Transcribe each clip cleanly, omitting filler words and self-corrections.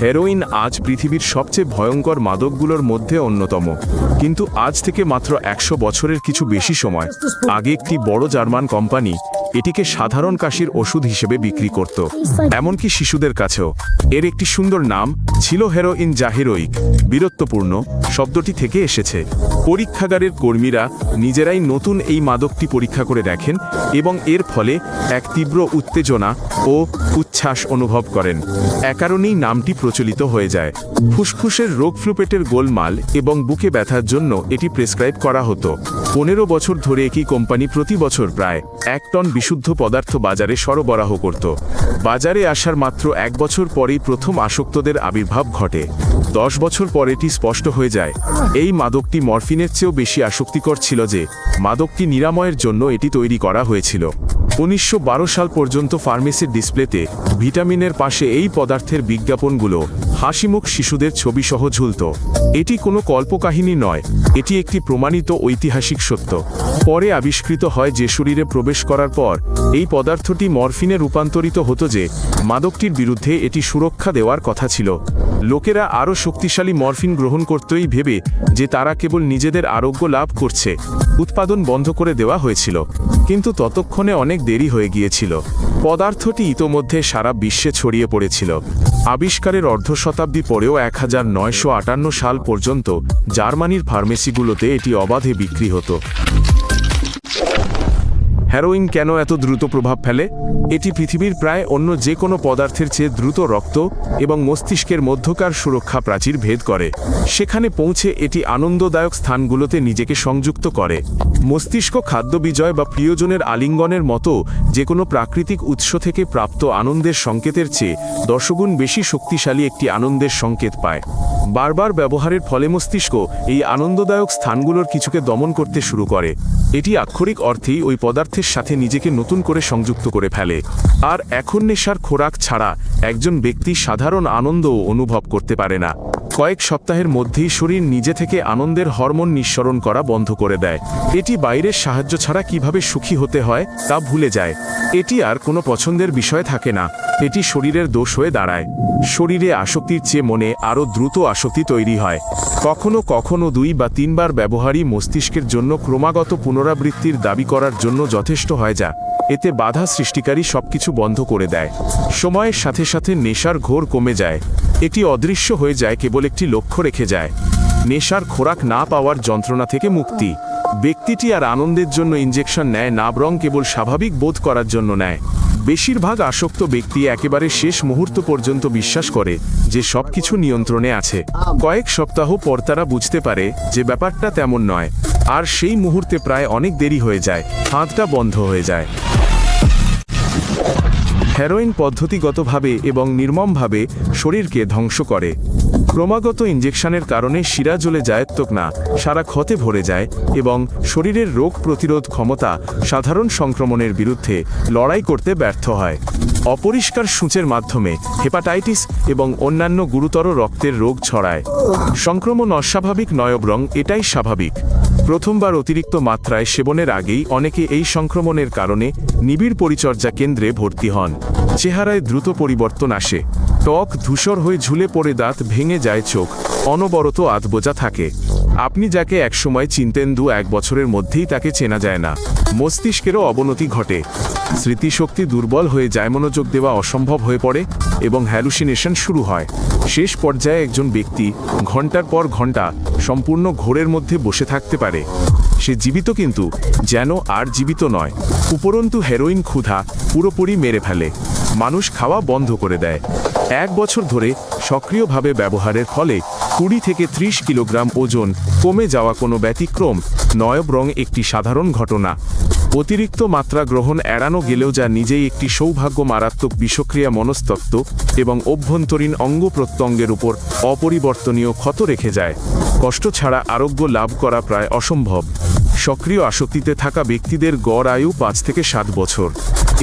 Heroin আজ পৃথিবীর সবচেয়ে ভয়ঙ্কর মাদকগুলোর মধ্যে অন্যতম, কিন্তু আজ থেকে মাত্র 100 বছরের কিছু বেশি সময় আগে একটি বড় জার্মান কোম্পানি এটিকে সাধারণ কাশির ওষুধ হিসেবে বিক্রি করত, এমনকি শিশুদের কাছেও। এর একটি সুন্দর নাম ছিল হেরোইন, যা হেরোইক বীরত্বপূর্ণ শব্দটি থেকে এসেছে। পরীক্ষাগারের কর্মীরা নিজেরাই নতুন এই মাদকটি পরীক্ষা করে দেখেন এবং এর ফলে এক তীব্র উত্তেজনা ও উচ্ছ্বাস অনুভব করেন। এ কারণেই নামটি প্রচলিত হয়ে যায়। ফুসফুসের রোগ, ফ্লুপেটের গোলমাল এবং বুকে ব্যথার জন্য এটি প্রেসক্রাইব করা হতো। 15 বছর ধরে একই কোম্পানি প্রতি বছর প্রায় 1 টন বিশুদ্ধ পদার্থ বাজারে সরবরাহ করত। বাজারে আসার মাত্র 1 বছর পরেই প্রথম আসক্তদের আবির্ভাব ঘটে। 10 বছর পর এটি স্পষ্ট হয়ে যায় এই মাদকটি মরফিনের চেয়েও বেশি আসক্তিকর ছিল, যে মাদকটি নিরাময়ের জন্য এটি তৈরি করা হয়েছিল। 1912 সাল পর্যন্ত ফার্মেসির ডিসপ্লেতে ভিটামিনের পাশে এই পদার্থের বিজ্ঞাপনগুলো হাসিমুখ শিশুদের ছবিসহ ঝুলত। এটি কোনো কল্পকাহিনী নয়, এটি একটি প্রমাণিত ঐতিহাসিক সত্য। পরে আবিষ্কৃত হয় যে শরীরে প্রবেশ করার পর এই পদার্থটি মরফিনে রূপান্তরিত হতো, যে মাদকটির বিরুদ্ধে এটি সুরক্ষা দেওয়ার কথা ছিল। লোকেরা আরও শক্তিশালী মরফিন গ্রহণ করতেই ভেবে যে তারা কেবল নিজেদের আরোগ্য লাভ করছে, উৎপাদন বন্ধ করে দেওয়া হয়েছিল। কিন্তু ততক্ষণে অনেক দেরি হয়ে গিয়েছিল। পদার্থটি ইতোমধ্যে সারা বিশ্বে ছড়িয়ে পড়েছিল। আবিষ্কারের অর্ধ শতাব্দী পরেও 1958 সাল পর্যন্ত জার্মানির ফার্মেসিগুলোতে এটি অবাধে বিক্রি হতো। হেরোইন কেন এত দ্রুত প্রভাব ফেলে? এটি পৃথিবীর প্রায় অন্য যে কোনো পদার্থের চেয়ে দ্রুত রক্ত এবং মস্তিষ্কের মধ্যকার সুরক্ষা প্রাচীর ভেদ করে। সেখানে পৌঁছে এটি আনন্দদায়ক স্থানগুলোতে নিজেকে সংযুক্ত করে। মস্তিষ্ক খাদ্য বিজয় বা প্রিয়জনের আলিঙ্গনের মতো যে কোনো প্রাকৃতিক উৎস থেকে প্রাপ্ত আনন্দের সংকেতের চেয়ে 10 গুণ বেশি শক্তিশালী একটি আনন্দের সংকেত পায়। বারবার ব্যবহারের ফলে মস্তিষ্ক এই আনন্দদায়ক স্থানগুলোর কিছুকে দমন করতে শুরু করে। এটি আক্ষরিক অর্থেই ওই পদার্থের সাথে নিজেকে নতুন করে সংযুক্ত করে ফেলে। আর এখন নেশার খোরাক ছাড়া একজন ব্যক্তি সাধারণ আনন্দও অনুভব করতে পারে না। কয়েক সপ্তাহের মধ্যেই শরীর নিজে থেকে আনন্দের হরমোন নিঃসরণ করা বন্ধ করে দেয়। এটি বাইরের সাহায্য ছাড়া কিভাবে সুখী হতে হয় তা ভুলে যায়। এটি আর কোনো পছন্দের বিষয় থাকে না, এটি শরীরের দোষ হয়ে দাঁড়ায়। শরীরে আসক্তির চেয়ে মনে আরও দ্রুত আসক্তি তৈরি হয়। কখনো কখনো 2 বা 3 বার ব্যবহারই মস্তিষ্কের জন্য ক্রমাগত পুনরাবৃত্তির দাবি করার জন্য যথেষ্ট হয়, যা এতে বাধা সৃষ্টিকারী সবকিছু বন্ধ করে দেয়। সময়ের সাথে সাথে নেশার ঘোর কমে যায়। এটি অদৃশ্য হয়ে যায়, কেবল একটি লক্ষ্য রেখে যায়: নেশার খোরাক না পাওয়ার যন্ত্রণা থেকে মুক্তি। ব্যক্তিটি আর আনন্দের জন্য ইনজেকশন নেয় না, বরং কেবল স্বাভাবিক বোধ করার জন্য নেয়। বেশিরভাগ আসক্ত ব্যক্তি একেবারে শেষ মুহূর্ত পর্যন্ত বিশ্বাস করে যে সবকিছু নিয়ন্ত্রণে আছে। কয়েক সপ্তাহ পর তারা বুঝতে পারে যে ব্যাপারটা তেমন নয়, আর সেই মুহূর্তে প্রায় অনেক দেরি হয়ে যায়, হাতটা বন্ধ হয়ে যায়। হেরোইন পদ্ধতিগতভাবে এবং নির্মমভাবে শরীরকে ধ্বংস করে। ক্রমাগত ইনজেকশনের কারণে শিরা জ্বলে যায়, ত্বকনা সারা ক্ষতে ভরে যায় এবং শরীরের রোগ প্রতিরোধ ক্ষমতা সাধারণ সংক্রমণের বিরুদ্ধে লড়াই করতে ব্যর্থ হয়। অপরিষ্কার সূঁচের মাধ্যমে হেপাটাইটিস এবং অন্যান্য গুরুতর রক্তের রোগ ছড়ায়। সংক্রমণ অস্বাভাবিক নয়, বরং এটাই স্বাভাবিক। প্রথমবার অতিরিক্ত মাত্রায় সেবনের আগেই অনেকে এই সংক্রমণের কারণে নিবিড় পরিচর্যা কেন্দ্রে ভর্তি হন। চেহারায় দ্রুত পরিবর্তন আসে, ত্বক ধূসর হয়ে ঝুলে পড়ে, দাঁত ভেঙে যায়, চোখ অনবরত আধবোজা থাকে। আপনি যাকে একসময় চিনতেন 2-1 বছরের মধ্যেই তাকে চেনা যায় না। মস্তিষ্কেরও অবনতি ঘটে, স্মৃতিশক্তি দুর্বল হয়ে যায়, মনোযোগ দেওয়া অসম্ভব হয়ে পড়ে এবং হ্যালুসিনেশন শুরু হয়। শেষ পর্যায়ে একজন ব্যক্তি ঘন্টার পর ঘন্টা সম্পূর্ণ ঘোরের মধ্যে বসে থাকতে পারে। সে জীবিত, কিন্তু যেন আর জীবিত নয়। উপরন্তু হেরোইন ক্ষুধা পুরোপুরি মেরে ফেলে, মানুষ খাওয়া বন্ধ করে দেয়। 1 বছর ধরে সক্রিয়ভাবে ব্যবহারের ফলে 20 থেকে 30 কিলোগ্রাম ওজন কমে যাওয়া কোনো ব্যতিক্রম নয়, বরং একটি সাধারণ ঘটনা। অতিরিক্ত মাত্রা গ্রহণ এড়ানো গেলেও যা নিজেই একটি সৌভাগ্য, মারাত্মক বিষক্রিয়া মনস্তত্ত্ব এবং অভ্যন্তরীণ অঙ্গ প্রত্যঙ্গের উপর অপরিবর্তনীয় ক্ষত রেখে যায়। কষ্ট ছাড়া আরোগ্য লাভ করা প্রায় অসম্ভব। সক্রিয় আসক্তিতে থাকা ব্যক্তিদের গড় আয়ু 5 থেকে 7 বছর।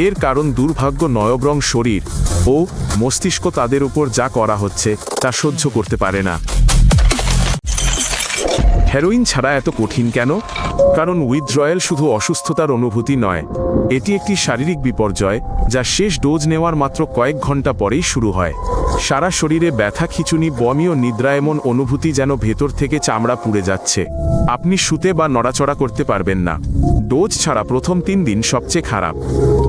এর কারণ দুর্ভাগ্য নয়, বরং শরীর ও মস্তিষ্ক তাদের উপর যা করা হচ্ছে তা সহ্য করতে পারে না। হেরোইন ছাড়া এত কঠিন কেন? কারণ উইথড্রয়াল শুধু অসুস্থতার অনুভূতি নয়, এটি একটি শারীরিক বিপর্যয় যা শেষ ডোজ নেওয়ার মাত্র কয়েক ঘন্টা পরেই শুরু হয়। সারা শরীরে ব্যথা, খিঁচুনি, বমি ও নিদ্রা, এমন অনুভূতি যেন ভেতর থেকে চামড়া পুড়ে যাচ্ছে। আপনি শুতে বা নড়াচড়া করতে পারবেন না। ডোজ ছাড়া প্রথম 3 দিন সবচেয়ে খারাপ।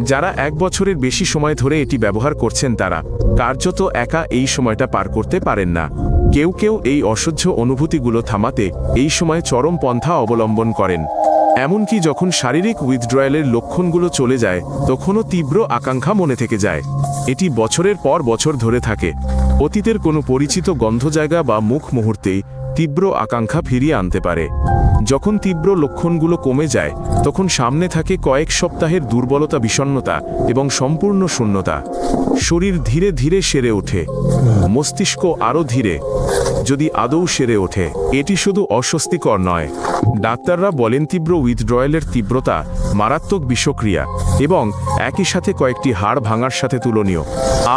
যারা 1 বছরের বেশি সময় ধরে এটি ব্যবহার করছেন তারা কার্যত একা এই সময়টা পার করতে পারেন না। কেউ কেউ এই অসহ্য অনুভূতিগুলো থামাতে এই সময় চরম পন্থা অবলম্বন করেন। এমনকি যখন শারীরিক উইথড্রয়ালের লক্ষণগুলো চলে যায় তখনও তীব্র আকাঙ্ক্ষা মনে থেকে যায়। এটি বছরের পর বছর ধরে থাকে। অতীতের কোনো পরিচিত গন্ধ, জায়গা বা মুখ মুহূর্তেই তীব্র আকাঙ্ক্ষা ফিরিয়ে আনতে পারে। যখন তীব্র লক্ষণগুলো কমে যায় তখন সামনে থাকে কয়েক সপ্তাহের দুর্বলতা, বিষণ্ণতা এবং সম্পূর্ণ শূন্যতা। শরীর ধীরে ধীরে সেরে ওঠে, মস্তিষ্ক আরও ধীরে, যদি আদৌ সেরে ওঠে। এটি শুধু অস্বস্তিকর নয়, ডাক্তাররা বলেন তীব্র উইথড্রয়ালের তীব্রতা মারাত্মক বিষক্রিয়া এবং একই সাথে কয়েকটি হাড় ভাঙার সাথে তুলনীয়।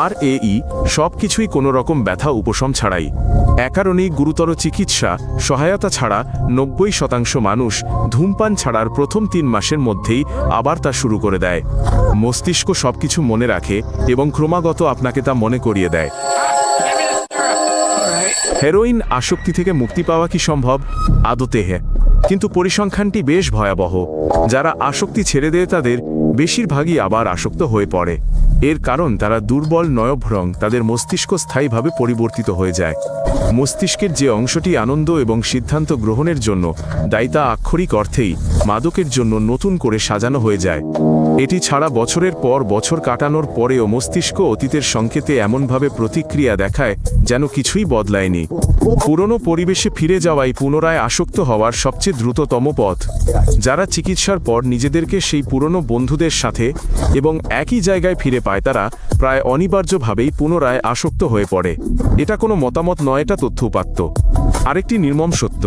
আর সব কিছুই কোনো রকম ব্যথা উপশম ছাড়াই। এ কারণেই গুরুতর চিকিৎসা সহায়তা ছাড়া 90% মানুষ ধূমপান ছাড়ার প্রথম 3 মাসের মধ্যেই আবার তা শুরু করে দেয়। মস্তিষ্ক সবকিছু মনে রাখে এবং ক্রমাগত আপনাকে তা মনে করিয়ে দেয়। হেরোইন আসক্তি থেকে মুক্তি পাওয়া কি সম্ভব? আদতে হ্যাঁ, কিন্তু পরিসংখ্যানটি বেশ ভয়াবহ। যারা আসক্তি ছেড়ে দেয় তাদের বেশিরভাগই আবার আসক্ত হয়ে পড়ে। এর কারণ তারা দুর্বল নয়ভ্রং, তাদের মস্তিষ্ক স্থায়ীভাবে পরিবর্তিত হয়ে যায়। মস্তিষ্কের যে অংশটি আনন্দ এবং সিদ্ধান্ত গ্রহণের জন্য দায়ী তা আক্ষরিক অর্থেই মাদকের জন্য নতুন করে সাজানো হয়ে যায়। এটি ছাড়া বছরের পর বছর কাটানোর পরেও মস্তিষ্ক অতীতের সংকেতে এমনভাবে প্রতিক্রিয়া দেখায় যেন কিছুই বদলায়নি। পুরনো পরিবেশে ফিরে যাওয়াই পুনরায় আসক্ত হওয়ার সবচেয়ে দ্রুততম পথ। যারা চিকিৎসার পর নিজেদেরকে সেই পুরনো বন্ধুদের সাথে এবং একই জায়গায় ফিরে পায় তারা প্রায় অনিবার্যভাবেই পুনরায় আসক্ত হয়ে পড়ে। এটা কোনো মতামত নয়, এটা তথ্যউপাত্ত। আরেকটি নির্মম সত্য,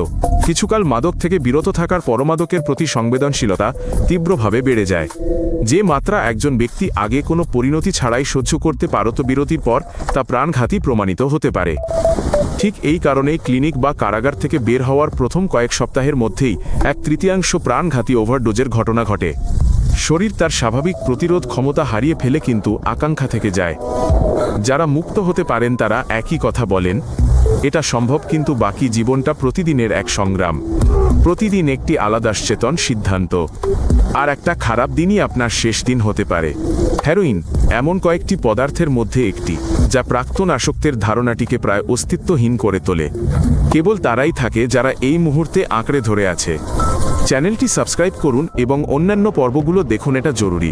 কিছুকাল মাদক থেকে বিরত থাকার পরমাদকের প্রতি সংবেদনশীলতা তীব্রভাবে বেড়ে যায়। যে মাত্রা একজন ব্যক্তি আগে কোনো পরিণতি ছাড়াই সহ্য করতে পারত, বিরতির পর তা প্রাণঘাতী প্রমাণিত হতে পারে। ঠিক এই কারণেই ক্লিনিক বা কারাগার থেকে বের হওয়ার প্রথম কয়েক সপ্তাহের মধ্যেই 1/3 প্রাণঘাতী ওভারডোজের ঘটনা ঘটে। শরীর তার স্বাভাবিক প্রতিরোধ ক্ষমতা হারিয়ে ফেলে, কিন্তু আকাঙ্ক্ষা থেকে যায়। যারা মুক্ত হতে পারেন তারা একই কথা বলেন, এটা সম্ভব, কিন্তু বাকি জীবনটা প্রতিদিনের এক সংগ্রাম। প্রতিদিন একটি আলাদা চেতন সিদ্ধান্ত। আর একটা খারাপ দিনই আপনার শেষ দিন হতে পারে। হেরোইন এমন কয়েকটি পদার্থের মধ্যে একটি যা প্রাক্তন আসক্তের ধারণাটিকে প্রায় অস্তিত্বহীন করে তোলে। কেবল তারাই থাকে যারা এই মুহূর্তে আঁকড়ে ধরে আছে। চ্যানেলটি সাবস্ক্রাইব করুন এবং অন্যান্য পর্বগুলো দেখুন, এটা জরুরি।